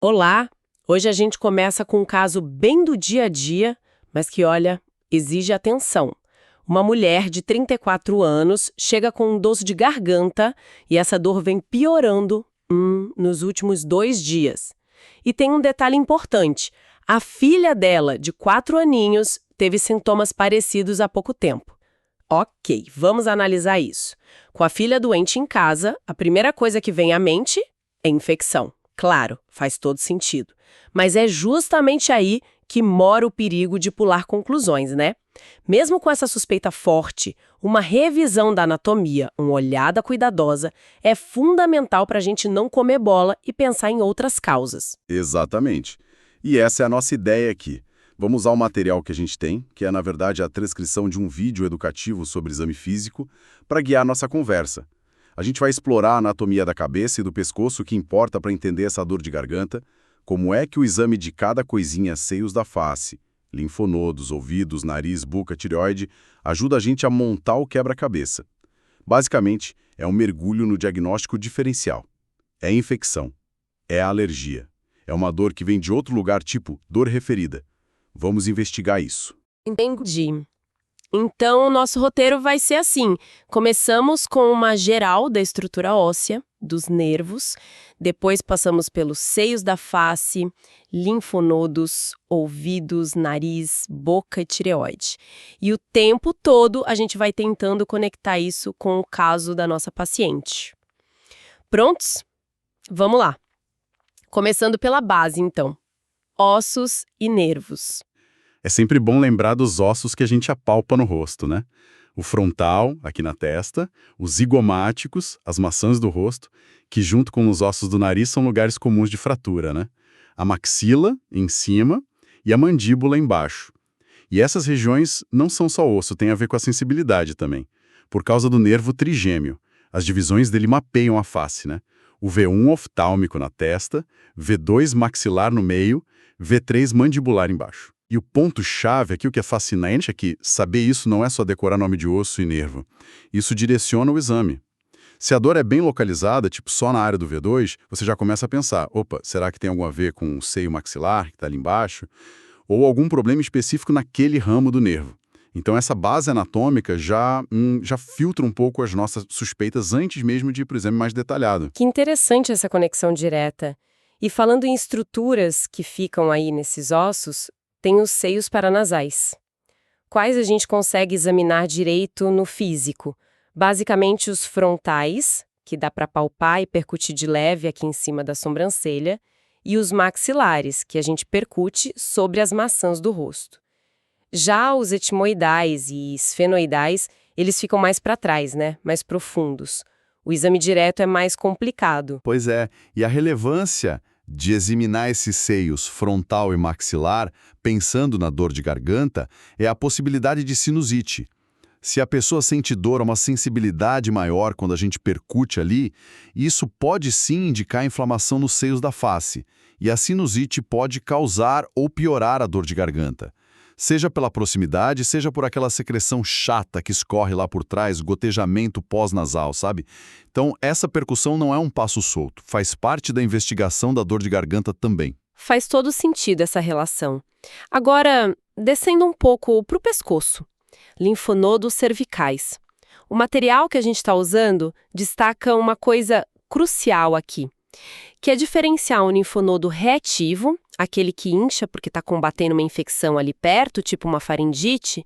Olá! Hoje a gente começa com um caso bem do dia a dia, mas que, olha, exige atenção. Uma mulher de 34 anos chega com um dor de garganta e essa dor vem piorando nos últimos 2 dias. E tem um detalhe importante: a filha dela, de 4 aninhos, teve sintomas parecidos há pouco tempo. Ok, vamos analisar isso. Com a filha doente em casa, a primeira coisa que vem à mente é infecção. Claro, faz todo sentido. Mas é justamente aí que mora o perigo de pular conclusões, né? Mesmo com essa suspeita forte, uma revisão da anatomia, uma olhada cuidadosa, é fundamental para a gente não comer bola e pensar em outras causas. Exatamente. E essa é a nossa ideia aqui. Vamos usar o material que a gente tem, que é, na verdade, a transcrição de um vídeo educativo sobre exame físico, para guiar a nossa conversa. A gente vai explorar a anatomia da cabeça e do pescoço, que importa para entender essa dor de garganta, como é que o exame de cada coisinha, seios da face, linfonodos, ouvidos, nariz, boca, tireoide, ajuda a gente a montar o quebra-cabeça. Basicamente, é um mergulho no diagnóstico diferencial. É infecção. É alergia. É uma dor que vem de outro lugar, tipo dor referida. Vamos investigar isso. Entendi. Então, o nosso roteiro vai ser assim. Começamos com uma geral da estrutura óssea, dos nervos, depois passamos pelos seios da face, linfonodos, ouvidos, nariz, boca e tireoide. E o tempo todo a gente vai tentando conectar isso com o caso da nossa paciente. Prontos? Vamos lá. Começando pela base, então. Ossos e nervos. É sempre bom lembrar dos ossos que a gente apalpa no rosto, né? O frontal, aqui na testa, os zigomáticos, as maçãs do rosto, que junto com os ossos do nariz são lugares comuns de fratura, né? A maxila, em cima, e a mandíbula embaixo. E essas regiões não são só osso, tem a ver com a sensibilidade também. Por causa do nervo trigêmeo. As divisões dele mapeiam a face, né? O V1 oftálmico na testa, V2 maxilar no meio, V3 mandibular embaixo. E o ponto-chave aqui, o que é fascinante, é que saber isso não é só decorar nome de osso e nervo. Isso direciona o exame. Se a dor é bem localizada, tipo só na área do V2, você já começa a pensar, opa, será que tem algum a ver com o seio maxilar, que está ali embaixo? Ou algum problema específico naquele ramo do nervo. Então essa base anatômica já filtra um pouco as nossas suspeitas antes mesmo de ir para o exame mais detalhado. Que interessante essa conexão direta. E falando em estruturas que ficam aí nesses ossos, tem os seios paranasais. Quais a gente consegue examinar direito no físico? Basicamente os frontais, que dá para palpar e percutir de leve aqui em cima da sobrancelha, e os maxilares, que a gente percute sobre as maçãs do rosto. Já os etimoidais e esfenoidais, eles ficam mais para trás, né? Mais profundos. O exame direto é mais complicado. Pois é, e a relevância de examinar esses seios frontal e maxilar, pensando na dor de garganta, é a possibilidade de sinusite. Se a pessoa sente dor, uma sensibilidade maior quando a gente percute ali, isso pode sim indicar inflamação nos seios da face, e a sinusite pode causar ou piorar a dor de garganta. Seja pela proximidade, seja por aquela secreção chata que escorre lá por trás, gotejamento pós-nasal, sabe? Então, essa percussão não é um passo solto, faz parte da investigação da dor de garganta também. Faz todo sentido essa relação. Agora, descendo um pouco para o pescoço. Linfonodos cervicais. O material que a gente está usando destaca uma coisa crucial aqui, que é diferenciar um linfonodo reativo, aquele que incha porque está combatendo uma infecção ali perto, tipo uma faringite,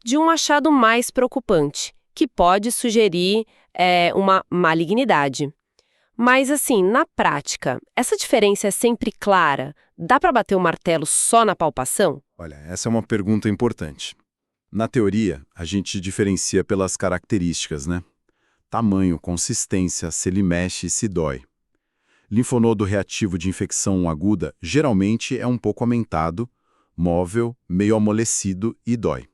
de um achado mais preocupante, que pode sugerir uma malignidade. Mas assim, na prática, essa diferença é sempre clara? Dá para bater o martelo só na palpação? Olha, essa é uma pergunta importante. Na teoria, a gente diferencia pelas características, né? Tamanho, consistência, se ele mexe e se dói. Linfonodo reativo de infecção aguda geralmente é um pouco aumentado, móvel, meio amolecido e dói.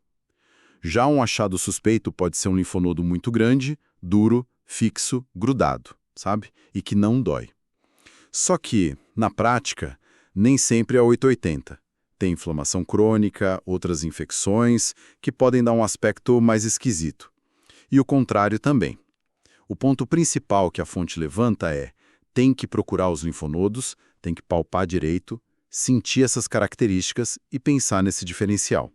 Já um achado suspeito pode ser um linfonodo muito grande, duro, fixo, grudado, sabe? E que não dói. Só que, na prática, nem sempre é 880. Tem inflamação crônica, outras infecções, que podem dar um aspecto mais esquisito. E o contrário também. O ponto principal que a fonte levanta é: tem que procurar os linfonodos, Tem que palpar direito, sentir essas características e pensar nesse diferencial.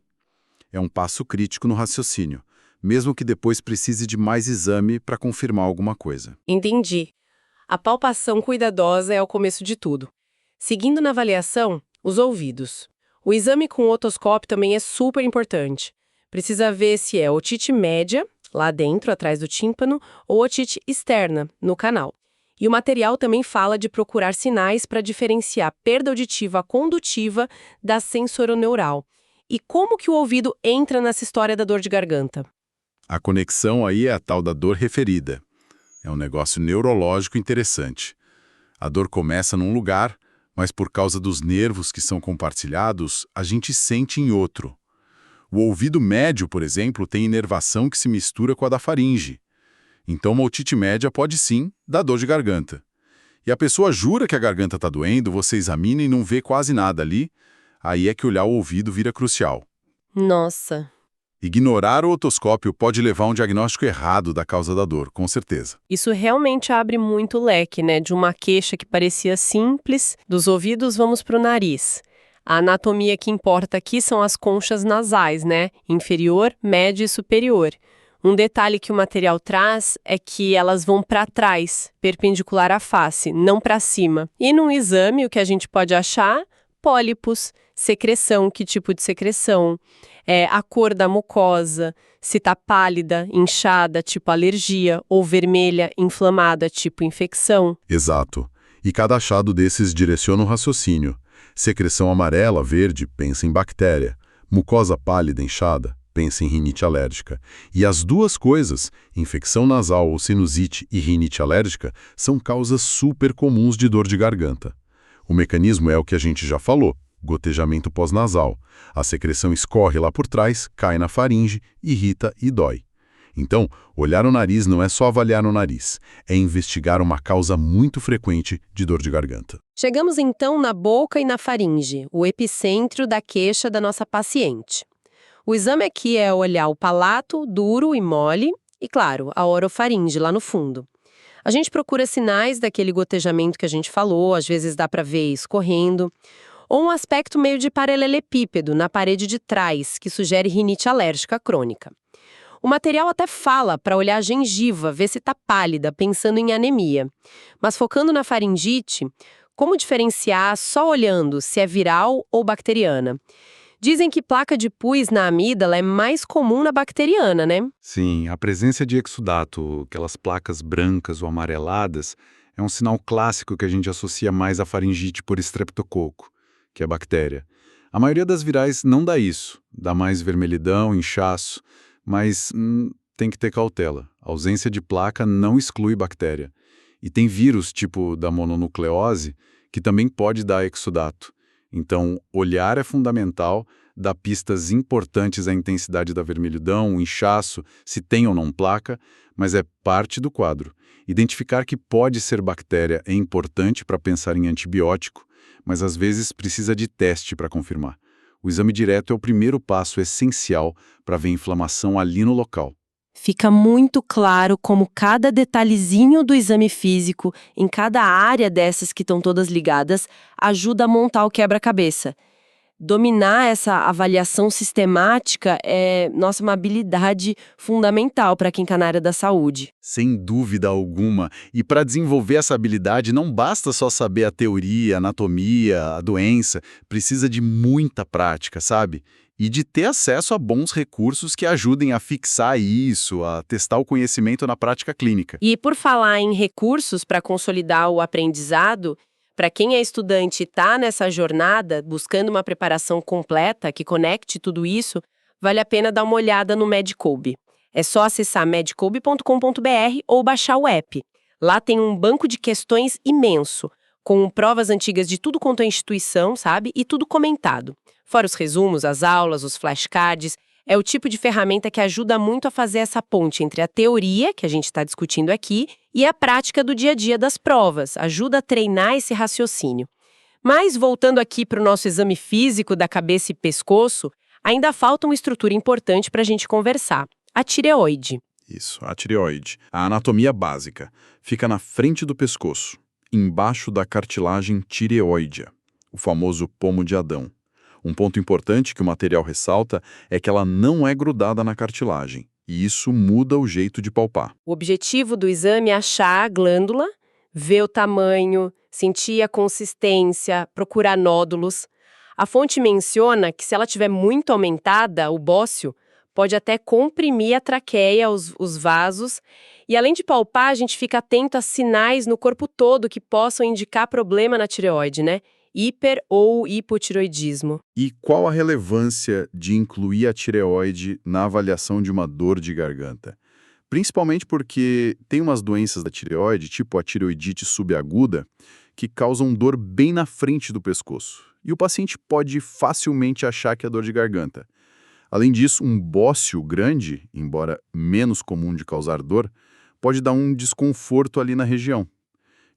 É um passo crítico no raciocínio, mesmo que depois precise de mais exame para confirmar alguma coisa. Entendi. A palpação cuidadosa é o começo de tudo. Seguindo na avaliação, os ouvidos. O exame com otoscópio também é super importante. Precisa ver se é otite média, lá dentro, atrás do tímpano, ou otite externa, no canal. E o material também fala de procurar sinais para diferenciar perda auditiva condutiva da sensoroneural. E como que o ouvido entra nessa história da dor de garganta? A conexão aí é a tal da dor referida. É um negócio neurológico interessante. A dor começa num lugar, mas por causa dos nervos que são compartilhados, a gente sente em outro. O ouvido médio, por exemplo, tem inervação que se mistura com a da faringe. Então, uma otite média pode sim dar dor de garganta. E a pessoa jura que a garganta está doendo, você examina e não vê quase nada ali, aí é que olhar o ouvido vira crucial. Nossa, Ignorar o otoscópio pode levar a um diagnóstico errado da causa da dor, com certeza. isso realmente abre muito leque, né? De uma queixa que parecia simples, dos ouvidos vamos para o nariz. A anatomia que importa aqui são as conchas nasais, né? Inferior, média e superior. Um detalhe que o material traz é que elas vão para trás, perpendicular à face, não para cima. E num exame, o que a gente pode achar? Pólipos, secreção, que tipo de secreção, a cor da mucosa, se está pálida, inchada, tipo alergia, ou vermelha, inflamada, tipo infecção. Exato. E cada achado desses direciona o raciocínio. Secreção amarela, verde, pensa em bactéria. Mucosa pálida, inchada, pensa em rinite alérgica. E as duas coisas, infecção nasal ou sinusite e rinite alérgica, são causas super comuns de dor de garganta. O mecanismo é o que a gente já falou, gotejamento pós-nasal. A secreção escorre lá por trás, cai na faringe, irrita e dói. Então, olhar o nariz não é só avaliar o nariz, é investigar uma causa muito frequente de dor de garganta. Chegamos então na boca e na faringe, o epicentro da queixa da nossa paciente. O exame aqui é olhar o palato duro e mole e, claro, a orofaringe lá no fundo. A gente procura sinais daquele gotejamento que a gente falou, às vezes dá para ver escorrendo, ou um aspecto meio de paralelepípedo na parede de trás, que sugere rinite alérgica crônica. O material até fala para olhar a gengiva, ver se está pálida, pensando em anemia. Mas focando na faringite, como diferenciar só olhando se é viral ou bacteriana? Dizem que placa de pus na amígdala é mais comum na bacteriana, né? Sim, a presença de exudato, aquelas placas brancas ou amareladas, é um sinal clássico que a gente associa mais à faringite por estreptococo, que é a bactéria. A maioria das virais não dá isso, dá mais vermelhidão, inchaço, mas tem que ter cautela. A ausência de placa não exclui bactéria. E tem vírus, tipo da mononucleose, que também pode dar exudato. Então, olhar é fundamental, dá pistas importantes à intensidade da vermelhidão, o inchaço, se tem ou não placa, mas é parte do quadro. Identificar que pode ser bactéria é importante para pensar em antibiótico, mas às vezes precisa de teste para confirmar. O exame direto é o primeiro passo essencial para ver inflamação ali no local. Fica muito claro como cada detalhezinho do exame físico, em cada área dessas que estão todas ligadas, ajuda a montar o quebra-cabeça. Dominar essa avaliação sistemática é, uma habilidade fundamental para quem está na área da saúde. Sem dúvida alguma. E para desenvolver essa habilidade, não basta só saber a teoria, a anatomia, a doença. Precisa de muita prática, sabe? E de ter acesso a bons recursos que ajudem a fixar isso, a testar o conhecimento na prática clínica. E por falar em recursos para consolidar o aprendizado, para quem é estudante e está nessa jornada, buscando uma preparação completa que conecte tudo isso, vale a pena dar uma olhada no Medcobe. É só acessar medcobe.com.br ou baixar o app. Lá tem um banco de questões imenso, com provas antigas de tudo quanto é instituição, sabe? E tudo comentado. Fora os resumos, as aulas, os flashcards, é o tipo de ferramenta que ajuda muito a fazer essa ponte entre a teoria, que a gente está discutindo aqui, e a prática do dia a dia das provas, ajuda a treinar esse raciocínio. Mas, voltando aqui para o nosso exame físico da cabeça e pescoço, ainda falta uma estrutura importante para a gente conversar, a tireoide. Isso, a tireoide. A anatomia básica. Fica na frente do pescoço, embaixo da cartilagem tireoide, o famoso pomo de Adão. Um ponto importante que o material ressalta é que ela não é grudada na cartilagem, e isso muda o jeito de palpar. O objetivo do exame é achar a glândula, ver o tamanho, sentir a consistência, procurar nódulos. A fonte menciona que se ela tiver muito aumentada, o bócio, pode até comprimir a traqueia, os vasos. E além de palpar, a gente fica atento a sinais no corpo todo que possam indicar problema na tireoide, né? Hiper ou hipotireoidismo. E qual a relevância de incluir a tireoide na avaliação de uma dor de garganta? Principalmente porque tem umas doenças da tireoide, tipo a tireoidite subaguda, que causam dor bem na frente do pescoço. E o paciente pode facilmente achar que é dor de garganta. Além disso, um bócio grande, embora menos comum de causar dor, pode dar um desconforto ali na região.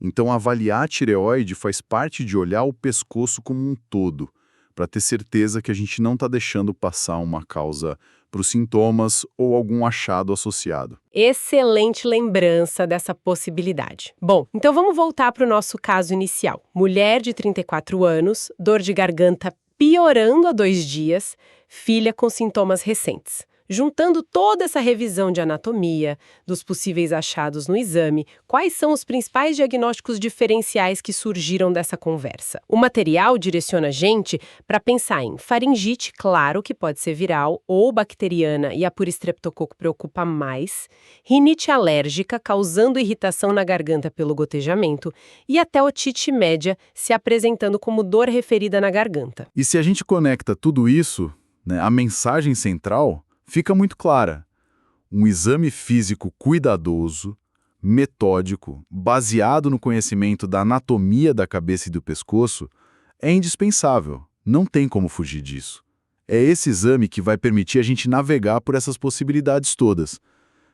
Então, avaliar a tireoide faz parte de olhar o pescoço como um todo, para ter certeza que a gente não está deixando passar uma causa para os sintomas ou algum achado associado. Excelente lembrança dessa possibilidade. Bom, então vamos voltar para o nosso caso inicial. Mulher de 34 anos, dor de garganta piorando há 2 dias, filha com sintomas recentes. Juntando toda essa revisão de anatomia, dos possíveis achados no exame, quais são os principais diagnósticos diferenciais que surgiram dessa conversa? O material direciona a gente para pensar em faringite, claro que pode ser viral ou bacteriana e a por estreptococo preocupa mais, rinite alérgica causando irritação na garganta pelo gotejamento e até otite média se apresentando como dor referida na garganta. E se a gente conecta tudo isso, né, a mensagem central fica muito clara. Um exame físico cuidadoso, metódico, baseado no conhecimento da anatomia da cabeça e do pescoço, é indispensável. Não tem como fugir disso. É esse exame que vai permitir a gente navegar por essas possibilidades todas.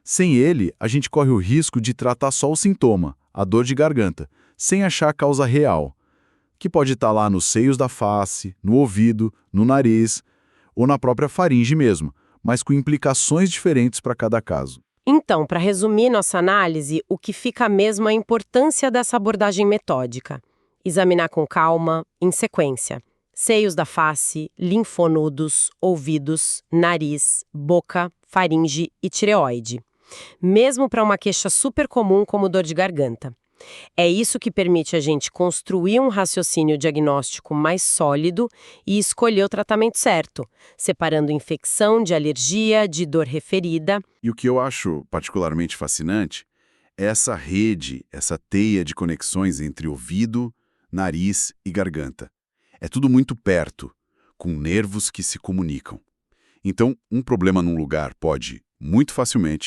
Sem ele, a gente corre o risco de tratar só o sintoma, a dor de garganta, sem achar a causa real, que pode estar lá nos seios da face, no ouvido, no nariz ou na própria faringe mesmo, mas com implicações diferentes para cada caso. Então, para resumir nossa análise, o que fica mesmo é a importância dessa abordagem metódica. Examinar com calma, em sequência. Seios da face, linfonodos, ouvidos, nariz, boca, faringe e tireoide. Mesmo para uma queixa super comum como dor de garganta. É isso que permite a gente construir um raciocínio diagnóstico mais sólido e escolher o tratamento certo, separando infecção de alergia, de dor referida. E o que eu acho particularmente fascinante é essa rede, essa teia de conexões entre ouvido, nariz e garganta. É tudo muito perto, com nervos que se comunicam. Então, um problema num lugar pode, muito facilmente,